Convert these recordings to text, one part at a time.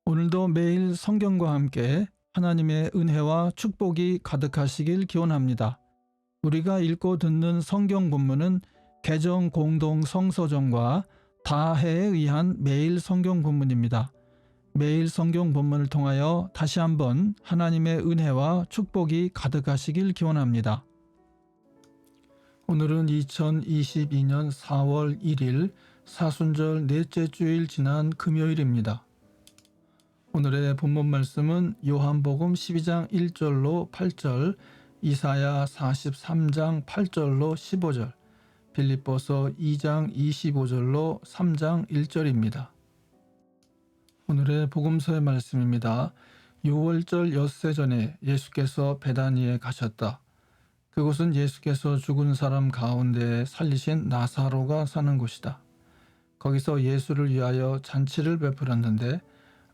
오늘도 매일 성경과 함께 하나님의 은혜와 축복이 가득하시길 기원합니다. 우리가 읽고 듣는 성경 본문은 개정 공동 성서정과 다해에 의한 매일 성경 본문입니다. 매일 성경 본문을 통하여 다시 한번 하나님의 은혜와 축복이 가득하시길 기원합니다. 오늘은 2022년 4월 1일 사순절 넷째 주일 지난 금요일입니다. 오늘의 본문 말씀은 요한복음 12장 1절로 8절, 이사야 43장 8절로 15절, 빌립보서 2장 25절로 3장 1절입니다. 오늘의 복음서의 말씀입니다. 6월절 엿새 전에 예수께서 베다니에 가셨다. 그곳은 예수께서 죽은 사람 가운데 살리신 나사로가 사는 곳이다. 거기서 예수를 위하여 잔치를 베풀었는데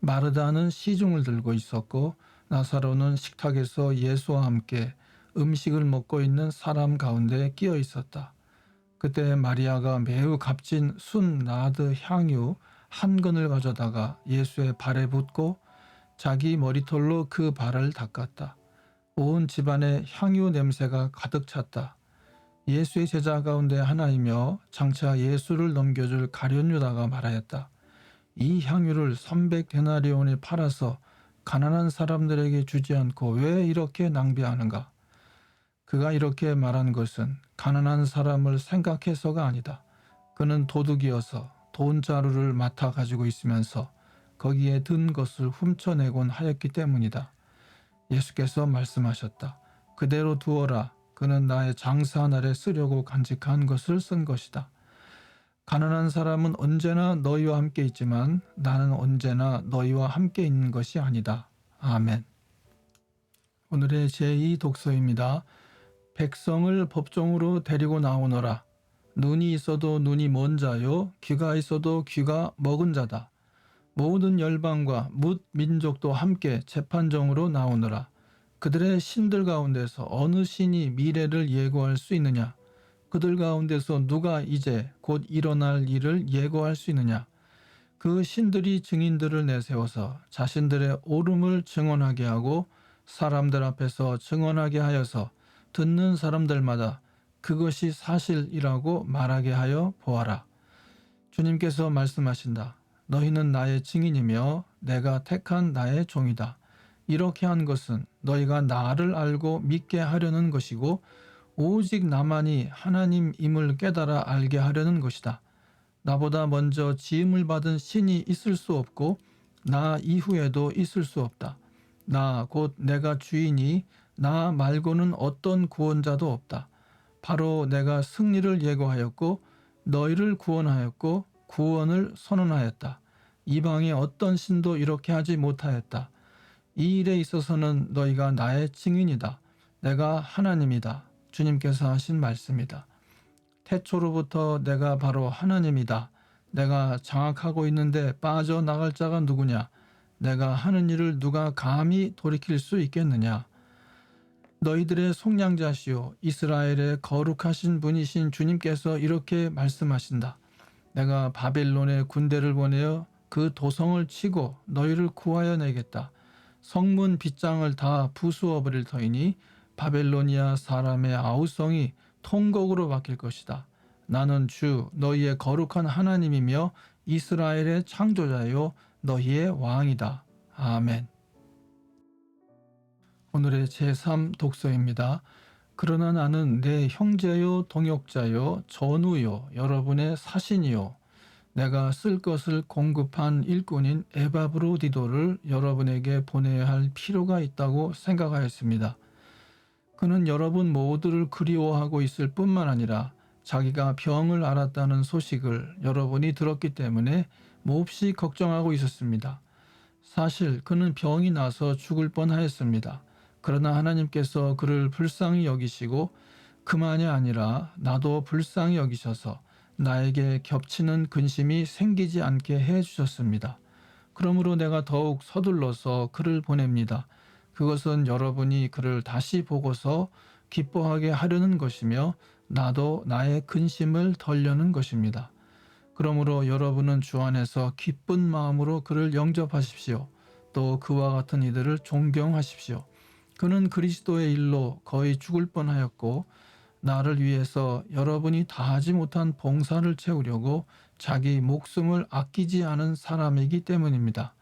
마르다는 시중을 들고 있었고 나사로는 식탁에서 예수와 함께 음식을 먹고 있는 사람 가운데 끼어 있었다. 그때 마리아가 매우 값진 순 나드 향유 한 근을 가져다가 예수의 발에 붓고 자기 머리털로 그 발을 닦았다. 온 집안에 향유 냄새가 가득 찼다. 예수의 제자 가운데 하나이며 장차 예수를 넘겨줄 가룟 유다가 말하였다. 이 향유를 300데나리온에 팔아서 가난한 사람들에게 주지 않고 왜 이렇게 낭비하는가? 그가 이렇게 말한 것은 가난한 사람을 생각해서가 아니다. 그는 도둑이어서 돈자루를 맡아 가지고 있으면서 거기에 든 것을 훔쳐내곤 하였기 때문이다. 예수께서 말씀하셨다. 그대로 두어라. 그는 나의 장사 날에 쓰려고 간직한 것을 쓴 것이다. 가난한 사람은 언제나 너희와 함께 있지만 나는 언제나 너희와 함께 있는 것이 아니다. 아멘. 오늘의 제2 독서입니다. 백성을 법정으로 데리고 나오너라. 눈이 있어도 눈이 먼 자요, 귀가 있어도 귀가 먹은 자다. 모든 열방과 뭇 민족도 함께 재판정으로 나오너라. 그들의 신들 가운데서 어느 신이 미래를 예고할 수 있느냐? 그들 가운데서 누가 이제 곧 일어날 일을 예고할 수 있느냐? 그 신들이 증인들을 내세워서 자신들의 옳음을 증언하게 하고 사람들 앞에서 증언하게 하여서 듣는 사람들마다 그것이 사실이라고 말하게 하여 보아라. 주님께서 말씀하신다. 너희는 나의 증인이며 내가 택한 나의 종이다. 이렇게 한 것은 너희가 나를 알고 믿게 하려는 것이고 오직 나만이 하나님임을 깨달아 알게 하려는 것이다. 나보다 먼저 지음을 받은 신이 있을 수 없고 나 이후에도 있을 수 없다. 나 곧 내가 주이니 나 말고는 어떤 구원자도 없다. 바로 내가 승리를 예고하였고 너희를 구원하였고 구원을 선언하였다. 이방의 어떤 신도 이렇게 하지 못하였다. 이 일에 있어서는 너희가 나의 증인이다. 내가 하나님이다. 주님께서 하신 말씀이다. 태초로부터 내가 바로 하나님이다. 내가 장악하고 있는데 빠져나갈 자가 누구냐? 내가 하는 일을 누가 감히 돌이킬 수 있겠느냐? 너희들의 속량자시오 이스라엘의 거룩하신 분이신 주님께서 이렇게 말씀하신다. 내가 바벨론의 군대를 보내어 그 도성을 치고 너희를 구하여 내겠다. 성문 빗장을 다 부수어 버릴 터이니 바벨로니아 사람의 아우성이 통곡으로 바뀔 것이다. 나는 주 너희의 거룩한 하나님이며 이스라엘의 창조자요 너희의 왕이다. 아멘. 오늘의 제3 독서입니다. 그러나 나는 내 형제요 동역자요 전우요 여러분의 사신이요 내가 쓸 것을 공급한 일꾼인 에바브로디도를 여러분에게 보내야 할 필요가 있다고 생각하였습니다. 그는 여러분 모두를 그리워하고 있을 뿐만 아니라 자기가 병을 앓았다는 소식을 여러분이 들었기 때문에 몹시 걱정하고 있었습니다. 사실 그는 병이 나서 죽을 뻔하였습니다. 그러나 하나님께서 그를 불쌍히 여기시고 그만이 아니라 나도 불쌍히 여기셔서 나에게 겹치는 근심이 생기지 않게 해주셨습니다. 그러므로 내가 더욱 서둘러서 그를 보냅니다. 그것은 여러분이 그를 다시 보고서 기뻐하게 하려는 것이며 나도 나의 근심을 덜려는 것입니다. 그러므로 여러분은 주 안에서 기쁜 마음으로 그를 영접하십시오. 또 그와 같은 이들을 존경하십시오. 그는 그리스도의 일로 거의 죽을 뻔하였고 나를 위해서 여러분이 다하지 못한 봉사를 채우려고 자기 목숨을 아끼지 않은 사람이기 때문입니다.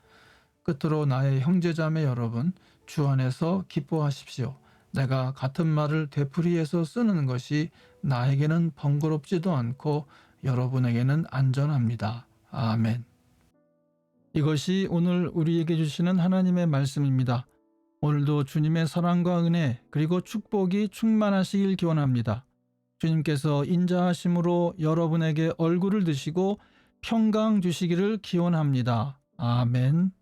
끝으로 나의 형제자매 여러분, 주 안에서 기뻐하십시오. 내가 같은 말을 되풀이해서 쓰는 것이 나에게는 번거롭지도 않고 여러분에게는 안전합니다. 아멘. 이것이 오늘 우리에게 주시는 하나님의 말씀입니다. 오늘도 주님의 사랑과 은혜 그리고 축복이 충만하시길 기원합니다. 주님께서 인자하심으로 여러분에게 얼굴을 드시고 평강 주시기를 기원합니다. 아멘.